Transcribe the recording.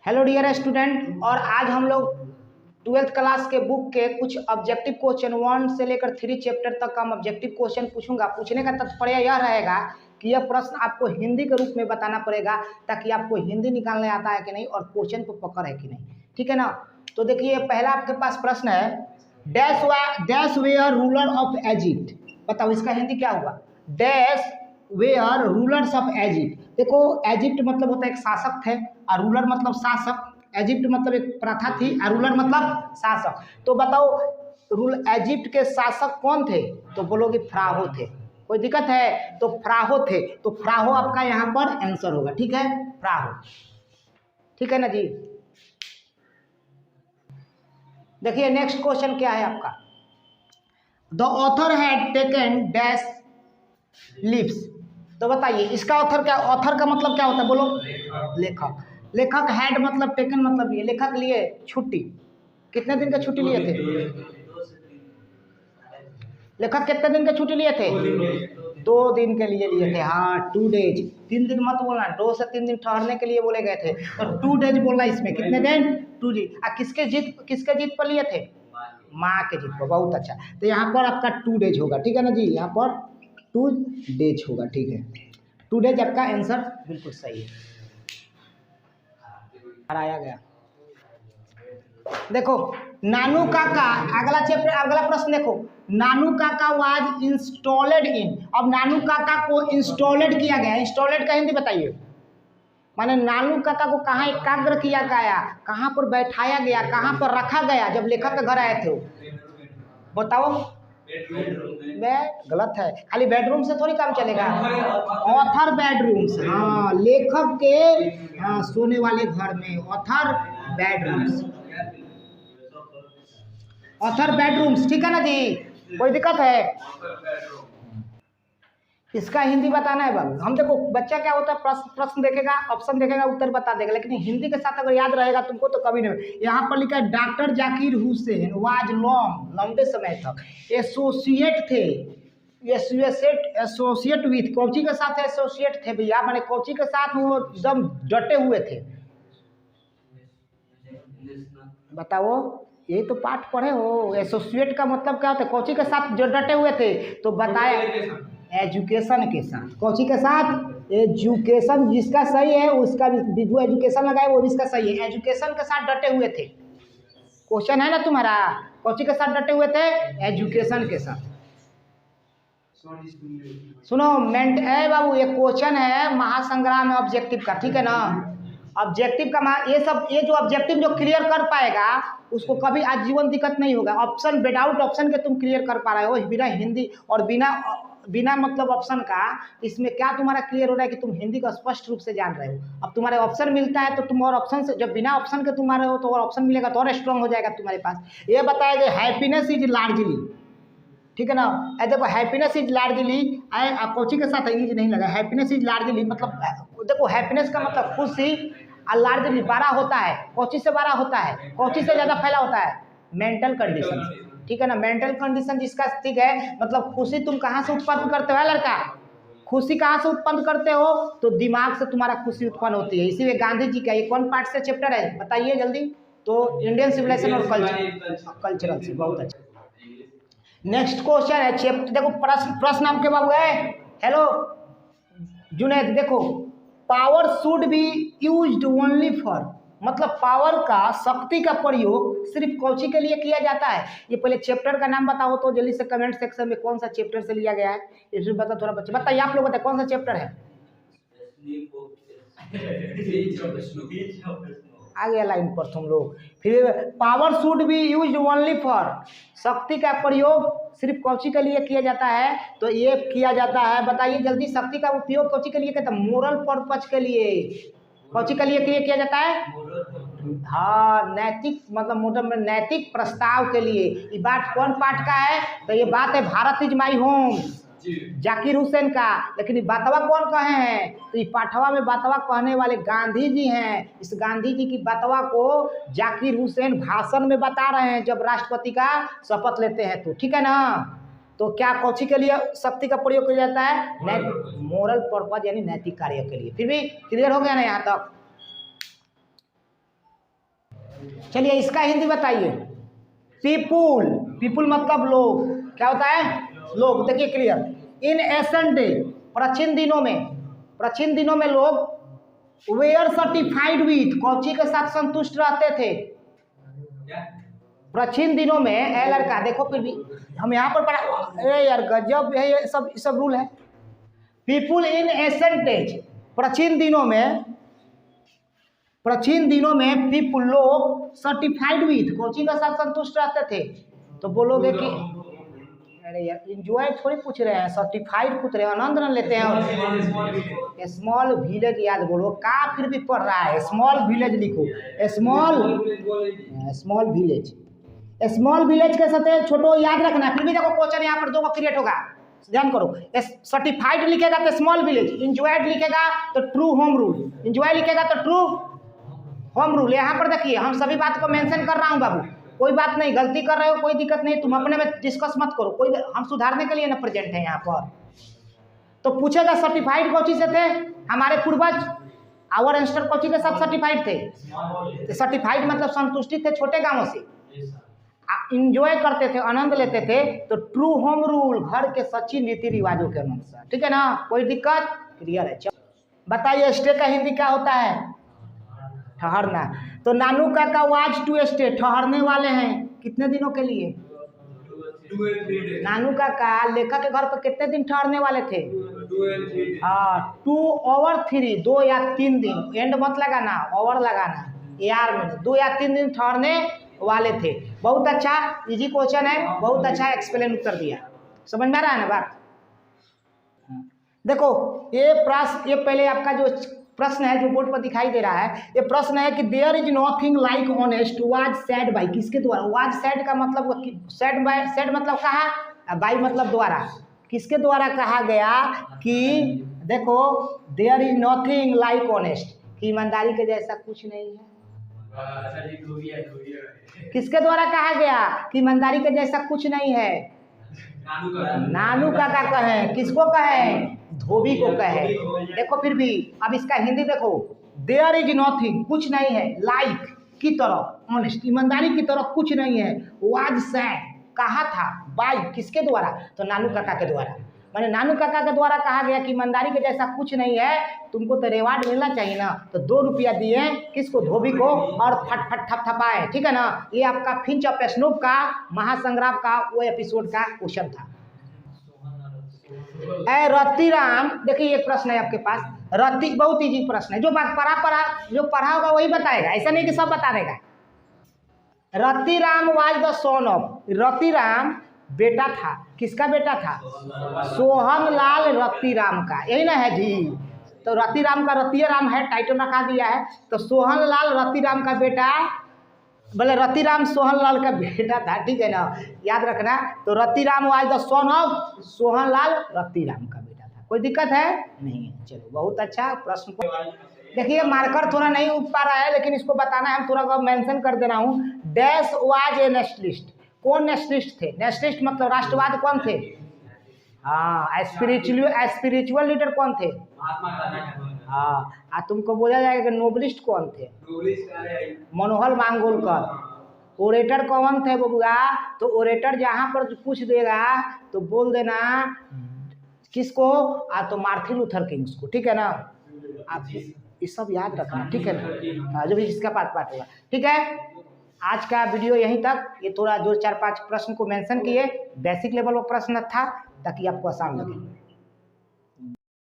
Hello dear student, और आज हम लोग 12th क्लास के बुक के कुछ ऑब्जेक्टिव क्वेश्चन 1 से लेकर 3 चैप्टर तक का ऑब्जेक्टिव क्वेश्चन पूछूंगा। पूछने का तात्पर्य यह रहेगा कि यह प्रश्न आपको हिंदी के रूप में बताना पड़ेगा ताकि आपको हिंदी निकालने आता है कि नहीं और क्वेश्चन को पकड़ है कि नहीं। ठीक है ना। तो देखिए, पहला आपके पास प्रश्न है, dash were ruler of Egypt. बताओ इसका हिंदी क्या हुआ। Dash were rulers of Egypt. देखो, इजिप्ट मतलब होता है एक शासक थे और रूलर मतलब शासक। इजिप्ट मतलब एक प्रथा थी और रूलर मतलब शासक। तो बताओ इजिप्ट के शासक कौन थे। तो बोलोगे फ्राहो थे। कोई दिक्कत है। तो फ्राहो थे, तो फ्राहो आपका यहाँ पर आंसर होगा। ठीक है, फ्राहो। ठीक है ना जी। देखिए नेक्स्ट क्वेश्चन क्या है आपका। The author had taken dash lives. तो बताइए इसका ऑथर क्या। ऑथर का मतलब क्या होता है, बोलो। लेखक। लेखक हैड मतलब टेकन मतलब ये लेखक लिए छुट्टी। कितने दिन का छुट्टी लिए थे। लेखक कितने दिन का छुट्टी लिए थे। 2 दिन के लिए लिए थे। हाँ, 2 डेज। 3 दिन मत बोलना, 2 से 3 दिन ठहरने के लिए बोले गए थे। तो 2 डेज बोलना इसमें। कितने दिन। 2 दिन। किसके जीत पर लिए थे। माँ के जीत पर। बहुत अच्छा। तो यहाँ पर आपका 2 डेज होगा। ठीक है ना जी। यहाँ पर 2 डेज होगा। ठीक है, 2 डेज आपका आंसर बिल्कुल सही है। आया गया। देखो नानू काका, अगला चैप्टर अगला प्रश्न देखो। नानू काका वाज इंस्टॉल्ड इन। अब नानू काका को इंस्टॉल्ड किया गया। इंस्टॉल्ड का हिंदी बताइए। माने नानू काका को कहाँ एकाग्र किया गया, कहाँ पर बैठाया गया, कहाँ पर रखा गया जब लेखक के घर आए थे। बताओ। बेड गलत है। खाली बेडरूम से थोड़ी काम चलेगा। ऑथर बेडरूम से। हाँ, लेखक के सोने वाले घर में ऑथर बेडरूम्स। Author bedrooms. ठीक है ना जी। कोई दिक्कत है। इसका हिंदी बताना है बाबू। हम देखो बच्चा क्या होता है, प्रश्न देखेगा, ऑप्शन देखेगा, उत्तर बता देगा, लेकिन हिंदी के साथ अगर याद रहेगा तुमको तो कभी नहीं। यहाँ पर लिखा है doctor Zakir Hussain was long, लंबे समय तक एसोसिएट थे। एसोसिएट विथ कोची के साथ एसोसिएट थे भैया, माने कोची के साथ वो एकदम डटे हुए थे। बताओ, यही तो पाठ पढ़े हो। एसोसिएट का मतलब क्या होता है, कोची के साथ जो डटे हुए थे। तो बताया एजुकेशन के साथ। कोची के साथ एजुकेशन। जिसका सही है उसका भी, जो एजुकेशन लगाए वो भी इसका सही है। एजुकेशन के साथ डटे हुए थे। क्वेश्चन है ना तुम्हारा, कोची के साथ डटे हुए थे, एजुकेशन के साथ। सुनो बाबू, ये क्वेश्चन है महासंग्राम ऑब्जेक्टिव का। ठीक है ना। ऑब्जेक्टिव का ये जो ऑब्जेक्टिव जो क्लियर कर पाएगा उसको कभी आजीवन दिक्कत नहीं होगा। ऑप्शन विदाउट ऑप्शन के तुम क्लियर कर पा रहे हो, बिना हिंदी और बिना मतलब ऑप्शन का। इसमें क्या तुम्हारा क्लियर हो रहा है कि तुम हिंदी को स्पष्ट रूप से जान रहे हो। अब तुम्हारे ऑप्शन मिलता है तो तुम और ऑप्शन से, जब बिना ऑप्शन के तुम्हारे हो तो और ऑप्शन मिलेगा तो और स्ट्रांग हो जाएगा तुम्हारे पास। ये बताया कि हैप्पीनेस इज लार्जली। ठीक है ना। देखो हैप्पीनेस इज लार्जली, कोची के साथ इज नहीं लगा। हैप्पीनेस इज लार्जली मतलब देखो हैप्पीनेस का मतलब खुशी, और लार्जली बड़ा होता है। कोची से बड़ा होता है, कोची से ज़्यादा फैला होता है, मेंटल कंडीशन। ठीक है ना। मेंटल कंडीशन जिसका ठीक है, मतलब खुशी तुम कहाँ से उत्पन्न करते हो लड़का। खुशी कहाँ से उत्पन्न करते हो, तो दिमाग से तुम्हारा खुशी उत्पन्न होती है। इसीलिए गांधी जी का ये कौन पार्ट से चैप्टर है बताइए जल्दी। तो इंडियन सिविलाइजेशन और कल्चरल से। बहुत अच्छा। नेक्स्ट क्वेश्चन है चैप्टर। देखो प्रश्न आपके बाबू है। हेलो जुनैद, देखो power should be used only for, मतलब पावर का, शक्ति का प्रयोग सिर्फ कौची के लिए किया जाता है। ये पहले चैप्टर का नाम बताओ तो जल्दी से कमेंट सेक्शन में, कौन सा चैप्टर से लिया गया है इसमें बता। थोड़ा बच्चे बताइए, आप लोग बताइए कौन सा चैप्टर है। आ गया लाइन पर तुम लोग। फिर power should be used only for, शक्ति का प्रयोग सिर्फ कौची के लिए किया जाता है। तो ये किया जाता है, बताइए जल्दी। शक्ति का उपयोग कौची के लिए कहता है, मोरल पर्पज के लिए। कौची के लिए किया जाता है। हाँ, नैतिक मतलब मोरल में नैतिक प्रस्ताव के लिए। ये बात कौन पाठ का है, तो ये बात है Bharat is my home, Zakir Hussain का। लेकिन ये बातवा कौन कहे हैं, तो ये पाठवा में बातवा कहने वाले गांधी जी हैं। इस गांधी जी की बातवा को जाकिर हुसैन भाषण में बता रहे हैं जब राष्ट्रपति का शपथ लेते हैं तो। ठीक है ना। तो क्या कौची के लिए शक्ति का प्रयोग किया जाता है, मोरल पर्पज यानी नैतिक कार्य के लिए। फिर भी क्लियर हो गया ना यहाँ तक। चलिए इसका हिंदी बताइए। पीपुल, पीपुल मतलब लोग, क्या होता है? लोग। देखिए क्लियर। इन एंशिएंट डे, प्राचीन दिनों में लोग वेयर सर्टिफाइड विथ, कौची के साथ संतुष्ट रहते थे? प्राचीन दिनों में। ए लड़का देखो, फिर भी हम यहाँ पर पढ़ा। अरे यार गजब है, ये सब रूल है। पीपुल इन एंशिएंट डेज, प्राचीन दिनों में पीपुल लोग सर्टिफाइड विथ, कौची के साथ संतुष्ट रहते थे? तो बोलोगे कि अरे यार इंजॉय थोड़ी पूछ रहे हैं, सर्टिफाइड पूछ रहे हैं, आनंद न लेते हैं। स्मॉल विलेज याद बोलो, का फिर भी पढ़ रहा है? स्मॉल विलेज लिखो, स्मॉल विलेज के साथ छोटो याद रखना। फिर भी देखो क्वेश्चन यहाँ पर दो क्रिएट होगा, ध्यान करो। सर्टिफाइड लिखेगा तो स्मॉल विलेज, इंजॉयड लिखेगा तो ट्रू होम रूल, इंजॉय लिखेगा तो ट्रू होम रूल। यहाँ पर देखिए हम सभी बात को मेंशन कर रहा हूँ बाबू, कोई बात नहीं, गलती कर रहे हो कोई दिक्कत नहीं, तुम अपने में डिस्कस मत करो, कोई हम सुधारने के लिए ना प्रेजेंट है यहाँ पर। तो पूछेगा सर्टिफाइड कौची से थे हमारे पूर्वज? आवर एंस्टर कौची के साथ सर्टिफाइड थे? सर्टिफाइड मतलब संतुष्टि थे छोटे गांवों से, इंजॉय करते थे, आनंद लेते थे। तो ट्रू होम रूल, घर के सच्ची रीति रिवाजों के अनुसार, ठीक है ना? कोई दिक्कत? क्लियर है। बताइए स्टे का हिंदी क्या होता है? ठहरना। तो नानू काका वाज टू स्टे, ठहरने वाले हैं कितने दिनों के लिए? नानू काका लेखक के घर पर कितने दिन ठहरने वाले थे? 2 और 3, 2 या 3 दिन। एंड मत लगाना, ओवर लगाना यार में। 2 या 3 दिन ठहरने वाले थे। बहुत अच्छा, इजी क्वेश्चन है, बहुत अच्छा एक्सप्लेन उत्तर दिया। समझ में आ रहा है ना बात? देखो ये पहले आपका जो प्रश्न है जो बोर्ड पर दिखाई दे रहा है, ये प्रश्न है कि there is nothing like honest was said by, किसके द्वारा? वाज सेड का मतलब सेड बाय, सेड मतलब कहा, बाय मतलब द्वारा, किसके द्वारा कहा गया कि देखो there is nothing like honest, कि ईमानदारी के जैसा कुछ नहीं है। किसके द्वारा कहा गया कि ईमानदारी के जैसा कुछ नहीं है? नानू काका कहे, किसको कहे? धोबी को कहे। देखो फिर भी अब इसका हिंदी देखो, देयर इज नथिंग, कुछ नहीं है, लाइक की तरह, ऑनेस्ट ईमानदारी की तरह कुछ नहीं है, वाज सेड कहा था, बाय किसके द्वारा? तो नानू काका के द्वारा। मैंने नानू काका के द्वारा कहा गया कि ईमानदारी के जैसा कुछ नहीं है, तुमको तो रिवार्ड मिलना चाहिए ना। तो 2 रुपया दिए किसको? धोबी को, और फट फट थप थपाए, ठीक है ना? ये आपका फिंच ऑफ स्नूप का महासंग्राम का वो एपिसोड का क्वेश्चन था। रतिराम, देखिए ये प्रश्न है आपके पास, रति बहुत इजी प्रश्न है, जो पढ़ा होगा वही बताएगा, ऐसा नहीं कि सब बता देगा। Ratiram was the son of, Ratiram बेटा था, किसका बेटा था? सोहनलाल रतिराम का, यही ना है जी? तो रतिराम का रतिया राम है, टाइटल रखा दिया है। तो सोहनलाल रतिराम का बेटा, बोले रतिराम सोहनलाल का बेटा था, ठीक है ना? याद रखना। तो Ratiram was the son of, Sohanlal Ratiram का बेटा था। कोई दिक्कत है? नहीं है। चलो बहुत अच्छा प्रश्न। देखिए मार्कर थोड़ा नहीं उठ पा रहा है, लेकिन इसको बताना है, हम थोड़ा मेंशन कर दे रहा हूँ। डैश वाज ए नेशनलिस्ट, कौन नेशनलिस्ट थे? नेशनलिस्ट मतलब राष्ट्रवाद कौन थे? हाँ, स्पिरिचुअल लीडर कौन थे? हाँ, तुमको बोला जाएगा कि नोबलिस्ट कौन थे? मनोहर मांगोलकर। ओरेटर कौन थे बबुआ? तो ओरेटर जहाँ पर पूछ देगा तो बोल देना किसको? तो मार्टिन लूथर किंग को, ठीक है ना? आप ये सब याद रखना, ठीक है ना? जो भी इसका पाठ होगा, ठीक है? आज का वीडियो यहीं तक। ये थोड़ा 2 4 5 प्रश्न को मेंशन किए, बेसिक लेवल का प्रश्न था ताकि आपको आसान लगे।